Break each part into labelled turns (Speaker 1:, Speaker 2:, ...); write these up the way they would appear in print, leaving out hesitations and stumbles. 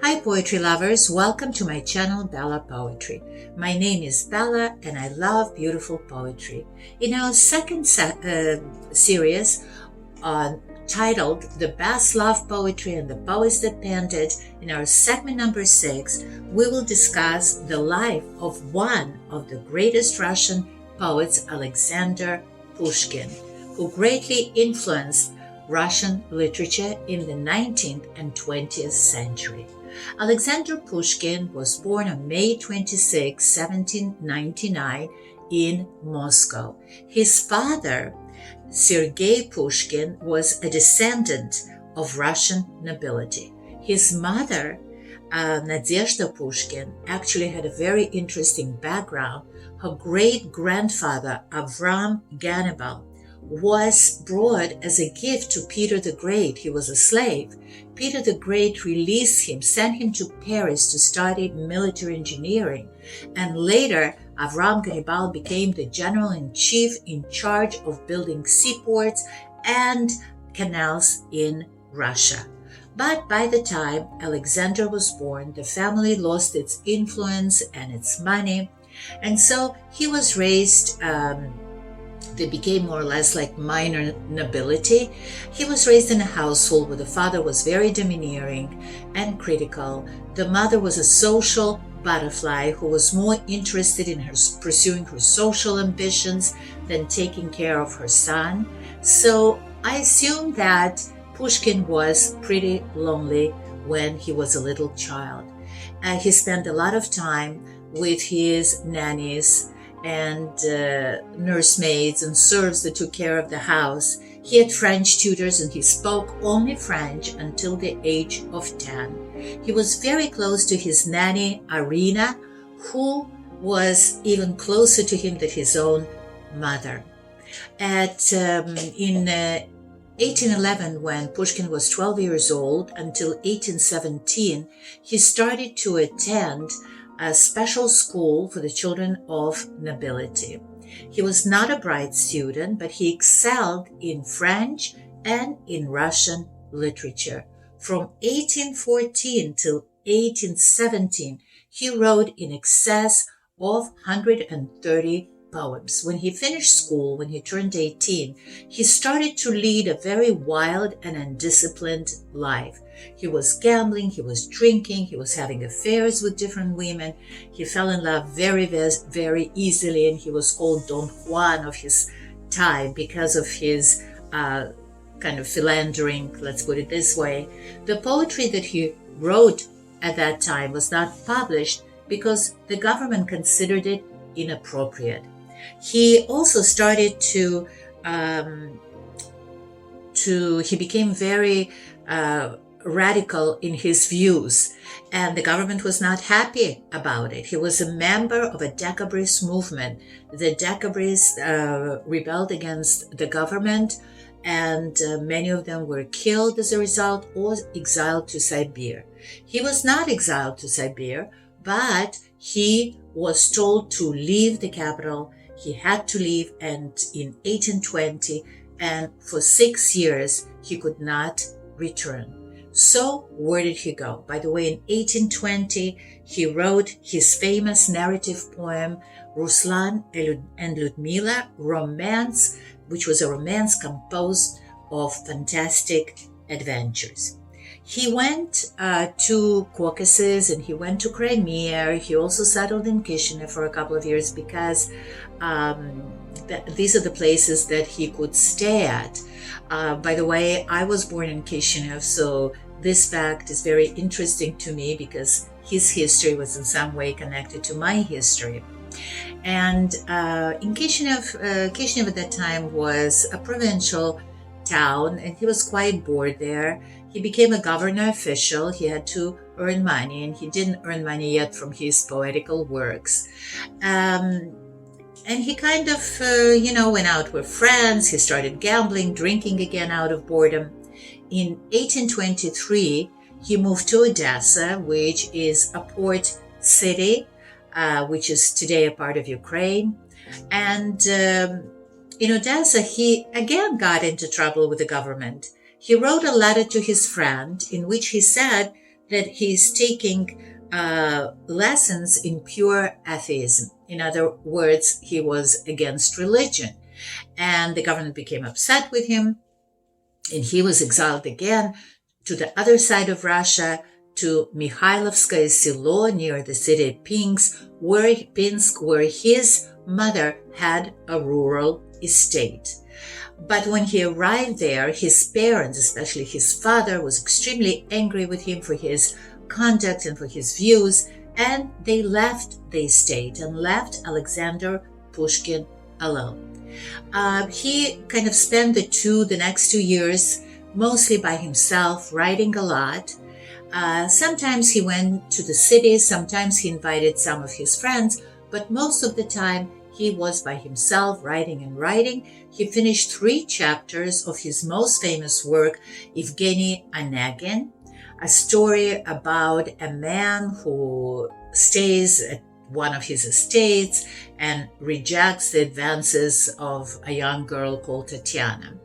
Speaker 1: Hi poetry lovers, welcome to my channel Bella Poetry. My name is Bella and I love beautiful poetry. In our second series titled The Best Love Poetry and the Poets That Penned It, in our segment number 6, we will discuss the life of one of the greatest Russian poets, Alexander Pushkin, who greatly influenced Russian literature in the 19th and 20th century. Alexander Pushkin was born on May 26, 1799 in Moscow. His father, Sergei Pushkin, was a descendant of Russian nobility. His mother, Nadezhda Pushkin, actually had a very interesting background. Her great-grandfather, Avram Ganibal, was brought as a gift to Peter the Great. He was a slave. Peter the Great released him, sent him to Paris to study military engineering, and later Avram Ganibal became the general-in-chief in charge of building seaports and canals in Russia. But by the time Alexander was born, the family lost its influence and its money, and so he was raised they became more or less like minor nobility. He was raised in a household where the father was very domineering and critical. The mother was a social butterfly who was more interested in pursuing her social ambitions than taking care of her son. So I assume that Pushkin was pretty lonely when he was a little child. He spent a lot of time with his nannies and nursemaids and servants that took care of the house. He had French tutors and he spoke only French until the age of 10. He was very close to his nanny, Arina, who was even closer to him than his own mother. In 1811, when Pushkin was 12 years old, until 1817, he started to attend a special school for the children of nobility. He was not a bright student, but he excelled in French and in Russian literature. From 1814 till 1817, he wrote in excess of 130 poems. When he finished school, when he turned 18, he started to lead a very wild and undisciplined life. He was gambling, he was drinking, he was having affairs with different women. He fell in love very, very easily, and he was called Don Juan of his time because of his kind of philandering, let's put it this way. The poetry that he wrote at that time was not published because the government considered it inappropriate. He also started he became very radical in his views, and the government was not happy about it. He was a member of a decabrist movement. The decabrists rebelled against the government, and many of them were killed as a result or exiled to Siberia. He was not exiled to Siberia, but he was told to leave the capital. He had to leave, and in 1820, and for 6 years, he could not return. So where did he go? By the way, in 1820, he wrote his famous narrative poem, Ruslan and Ludmila, Romance, which was a romance composed of fantastic adventures. He went to Caucasus and he went to Crimea. He also settled in Kishinev for a couple of years because these are the places that he could stay at. By the way, I was born in Kishinev, so this fact is very interesting to me because his history was in some way connected to my history. And in Kishinev at that time was a provincial town, and he was quite bored there. He became a governor official. He had to earn money, and he didn't earn money yet from his poetical works. And he kind of, went out with friends. He started gambling, drinking again out of boredom. In 1823, he moved to Odessa, which is a port city, which is today a part of Ukraine. And in Odessa, he again got into trouble with the government. He wrote a letter to his friend in which he said that he's taking lessons in pure atheism. In other words, he was against religion. And the government became upset with him, and he was exiled again to the other side of Russia, to Mikhailovskaya Selo near the city Pinsk, where his mother had a rural estate. But when he arrived there, his parents, especially his father, was extremely angry with him for his conduct and for his views, and they left the estate and left Alexander Pushkin alone. He kind of spent the next 2 years mostly by himself, writing a lot. Sometimes he went to the city, sometimes he invited some of his friends, but most of the time he was by himself, writing and writing. He finished 3 chapters of his most famous work, Evgeny Onegin, a story about a man who stays at one of his estates and rejects the advances of a young girl called Tatiana.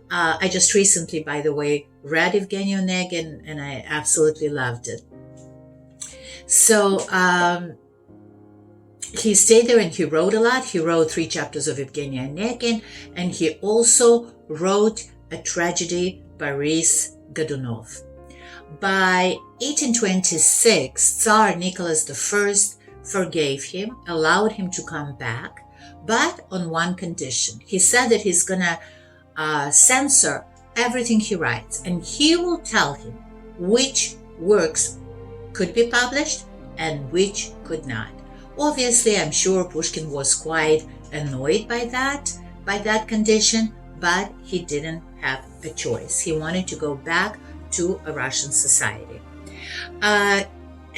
Speaker 1: I just recently, by the way, read Evgeny Onegin, and I absolutely loved it. So he stayed there and he wrote a lot. He wrote 3 chapters of Evgeny Onegin, and he also wrote a tragedy, Boris Godunov. By 1826, Tsar Nicholas I forgave him, allowed him to come back, but on one condition. He said that he's gonna censor everything he writes, and he will tell him which works could be published and which could not. Obviously, I'm sure Pushkin was quite annoyed by that condition, but he didn't have a choice. He wanted to go back to a Russian society.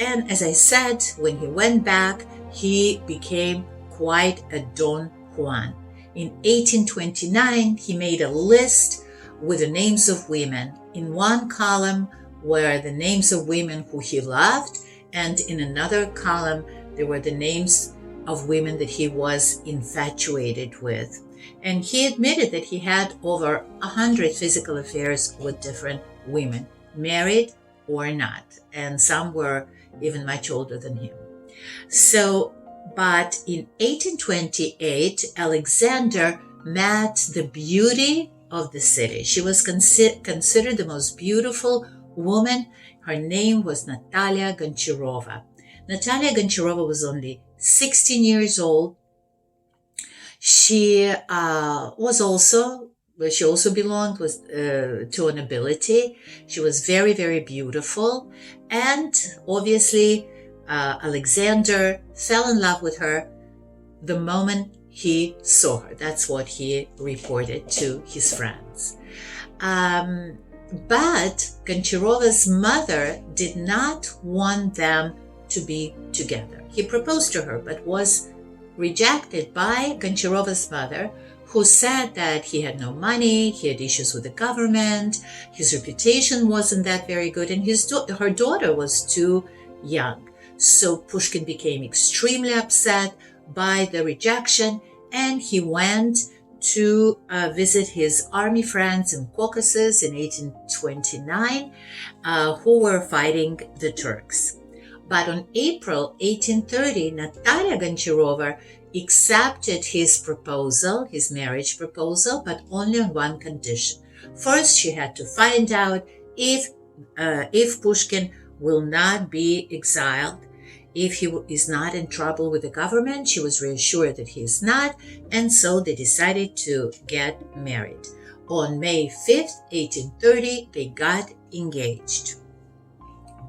Speaker 1: And as I said, when he went back, he became quite a Don Juan. In 1829, he made a list with the names of women. In one column were the names of women who he loved, and in another column, there were the names of women that he was infatuated with. And he admitted that he had over 100 physical affairs with different women, married or not, and some were even much older than him. But in 1828, Alexander met the beauty of the city. She was considered the most beautiful woman. Her name was Natalia Goncharova. Natalia Goncharova was only 16 years old. She also belonged to a nobility. She was very, very beautiful. And obviously, Alexander fell in love with her the moment he saw her. That's what he reported to his friends. But Goncharova's mother did not want them to be together. He proposed to her, but was rejected by Goncharova's mother, who said that he had no money, he had issues with the government, his reputation wasn't that very good, and her daughter was too young. So Pushkin became extremely upset by the rejection, and he went to visit his army friends in Caucasus in 1829, who were fighting the Turks. But on April 1830, Natalia Goncharova accepted his proposal, his marriage proposal, but only on one condition. First, she had to find out if Pushkin will not be exiled, if he is not in trouble with the government. She was reassured that he is not, and so they decided to get married. On May 5th, 1830, they got engaged.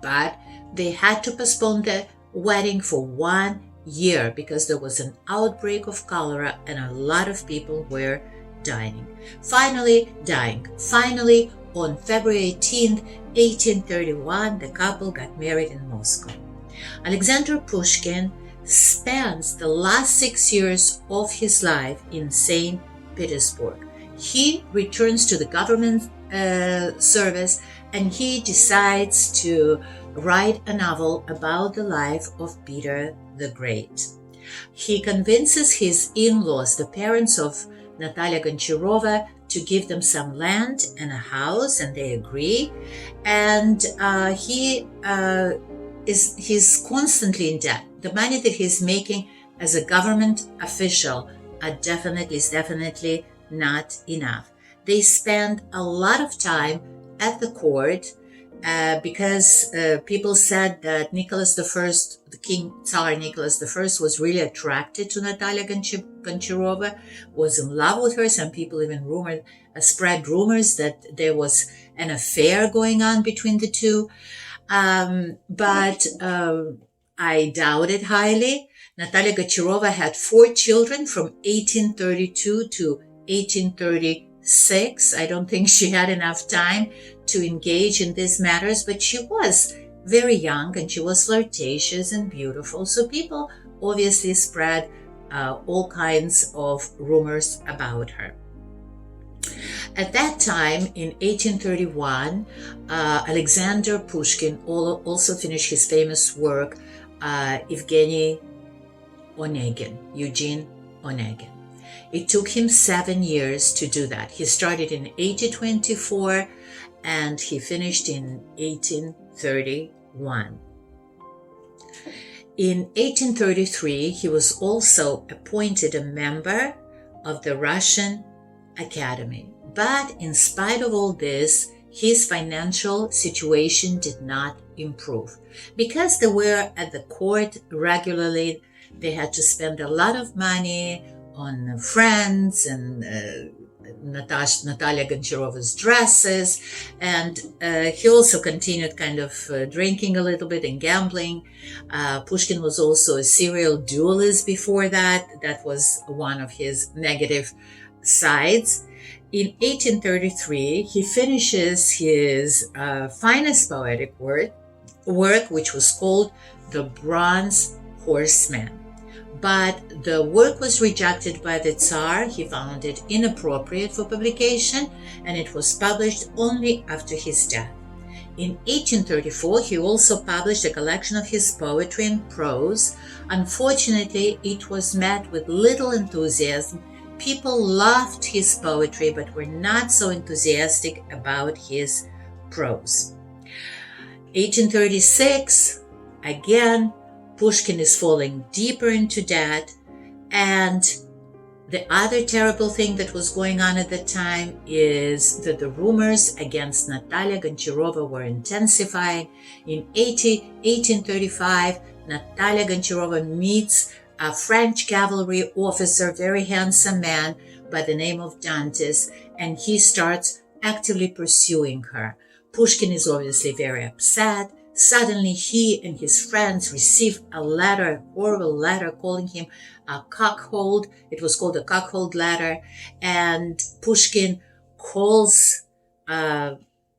Speaker 1: But they had to postpone the wedding for 1 year because there was an outbreak of cholera and a lot of people were dying. Finally, on February 18th, 1831, the couple got married in Moscow. Alexander Pushkin spends the last 6 years of his life in St. Petersburg. He returns to the government service, and he decides to write a novel about the life of Peter the Great. He convinces his in-laws, the parents of Natalia Goncharova, to give them some land and a house, and they agree. And he's constantly in debt. The money that he's making as a government official is definitely not enough. They spend a lot of time at the court because people said that Nicholas I, the King Tsar Nicholas I, was really attracted to Natalia Goncharova, was in love with her. Some people even spread rumors that there was an affair going on between the two. But I doubt it highly. Natalia Goncharova had 4 children from 1832 to 1836. I don't think she had enough time to engage in these matters, but she was very young and she was flirtatious and beautiful. So people obviously spread all kinds of rumors about her. At that time, in 1831, Alexander Pushkin also finished his famous work, Eugene Onegin. It took him 7 years to do that. He started in 1824 and he finished in 1831. In 1833, he was also appointed a member of the Russian Academy. But in spite of all this, his financial situation did not improve. Because they were at the court regularly, they had to spend a lot of money on friends and Natalia Goncharova's dresses. And he also continued kind of drinking a little bit and gambling. Pushkin was also a serial duelist before that. That was one of his negative sides. In 1833, he finishes his finest poetic work, which was called The Bronze Horseman. But the work was rejected by the Tsar. He found it inappropriate for publication, and it was published only after his death. In 1834, he also published a collection of his poetry and prose. Unfortunately, it was met with little enthusiasm. People loved his poetry, but were not so enthusiastic about his prose. 1836, again, Pushkin is falling deeper into debt, and the other terrible thing that was going on at the time is that the rumors against Natalia Goncharova were intensifying. In 1835, Natalia Goncharova meets a French cavalry officer, very handsome man by the name of Dantes, and he starts actively pursuing her. Pushkin is obviously very upset. Suddenly, he and his friends receive a letter, horrible letter, calling him a cuckold. It was called a cuckold letter. And Pushkin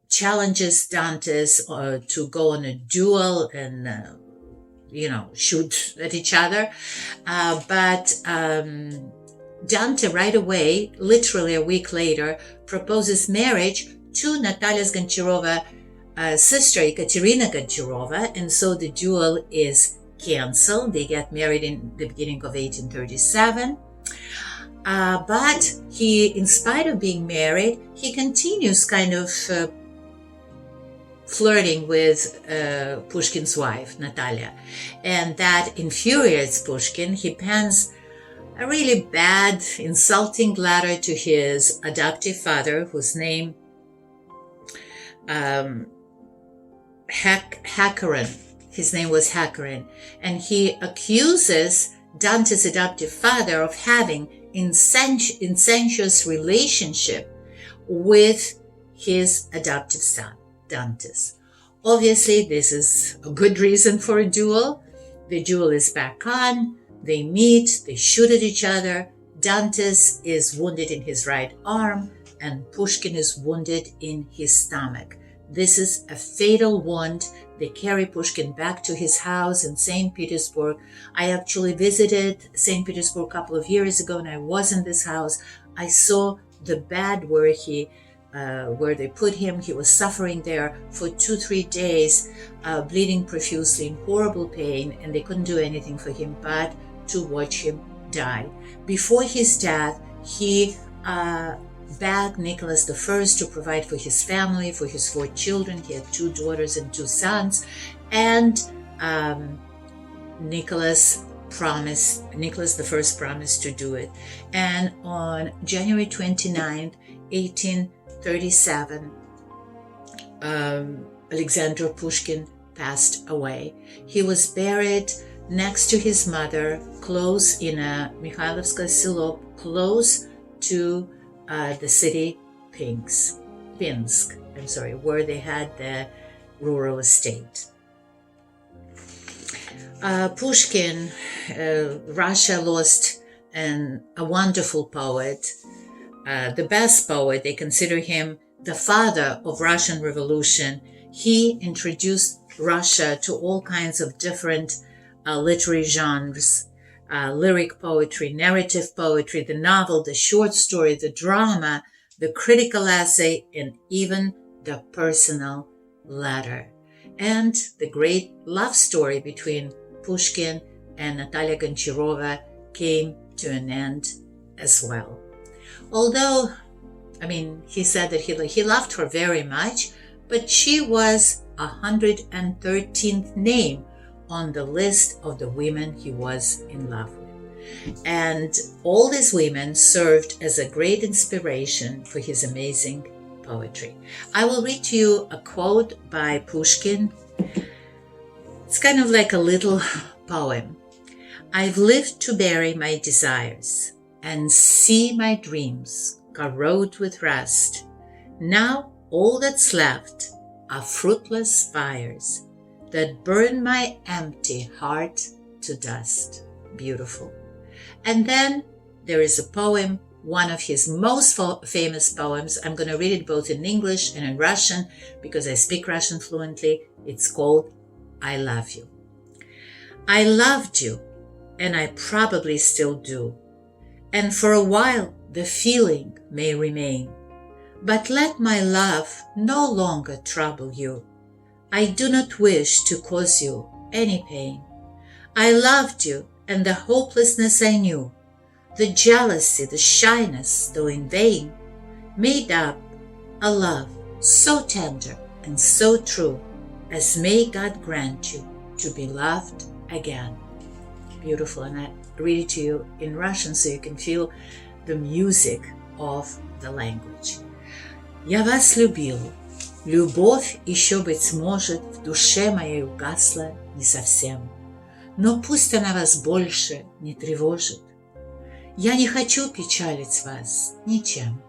Speaker 1: challenges Dantes to go on a duel and, shoot at each other. But Dante right away, literally a week later, proposes marriage to Natalia Goncharova sister Ekaterina Goncharova, and so the duel is canceled. They get married in the beginning of 1837. But he, in spite of being married, he continues kind of flirting with Pushkin's wife, Natalia. And that infuriates Pushkin. He pens a really bad, insulting letter to his adoptive father, whose name his name was Hakarin, and he accuses Dante's adoptive father of having incestuous relationship with his adoptive son, Dantes. Obviously, this is a good reason for a duel. The duel is back on. They meet, they shoot at each other. Dantes is wounded in his right arm, and Pushkin is wounded in his stomach. This is a fatal wound. They carry Pushkin back to his house in St. Petersburg. I actually visited St. Petersburg a couple of years ago, and I was in this house. I saw the bed where they put him. He was suffering there for 2-3 days, bleeding profusely in horrible pain, and they couldn't do anything for him but to watch him die. Before his death, he begged Nicholas I to provide for his family, for his 4 children. He had 2 daughters and 2 sons. And Nicholas I promised to do it. And on January 29, 1837, Alexander Pushkin passed away. He was buried next to his mother, close in a Mikhailovskoye Selo, close to the city Pinsk, where they had the rural estate. Pushkin, Russia lost a wonderful poet, the best poet. They consider him the father of Russian Revolution. He introduced Russia to all kinds of different literary genres, lyric poetry, narrative poetry, the novel, the short story, the drama, the critical essay, and even the personal letter. And the great love story between Pushkin and Natalia Goncharova came to an end as well. Although, he said that he loved her very much, but she was 113th name on the list of the women he was in love with. And all these women served as a great inspiration for his amazing poetry. I will read to you a quote by Pushkin. It's kind of like a little poem. I've lived to bury my desires and see my dreams corrode with rust. Now all that's left are fruitless fires that burn my empty heart to dust. Beautiful. And then there is a poem, one of his most famous poems. I'm going to read it both in English and in Russian because I speak Russian fluently. It's called I Love You. I loved you, and I probably still do. And for a while the feeling may remain. But let my love no longer trouble you. I do not wish to cause you any pain. I loved you, and the hopelessness I knew, the jealousy, the shyness, though in vain, made up a love so tender and so true as may God grant you to be loved again. Beautiful. And I read it to you in Russian so you can feel the music of the language. Я вас любил. Любовь еще, быть может, в душе моей угасла не совсем. Но пусть она вас больше не тревожит. Я не хочу печалить вас ничем.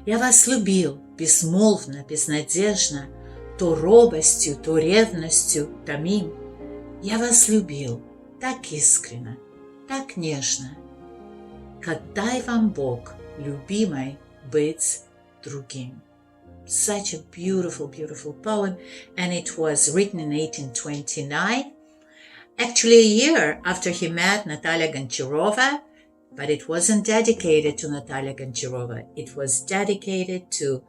Speaker 1: Я вас любил безмолвно, безнадежно, то робостью, то ревностью томим. Я вас любил так искренно, так нежно, как дай вам Бог, любимой, быть другим. Such a beautiful, beautiful poem, and it was written in 1829, actually a year after he met Natalia Goncharova, but it wasn't dedicated to Natalia Goncharova. It was dedicated to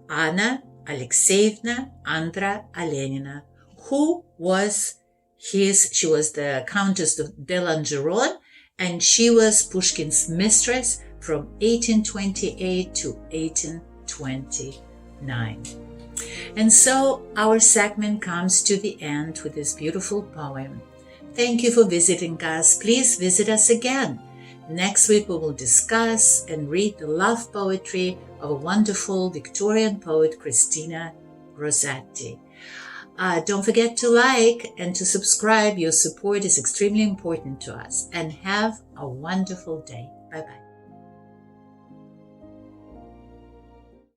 Speaker 1: Anna Alexeyevna Andra Alenina, who was she was the Countess de Langeron, and she was Pushkin's mistress from 1828 to 1829. And so our segment comes to the end with this beautiful poem. Thank you for visiting us. Please visit us again. Next week we will discuss and read the love poetry of a wonderful Victorian poet, Christina Rossetti. Don't forget to like and to subscribe. Your support is extremely important to us. And have a wonderful day. Bye-bye.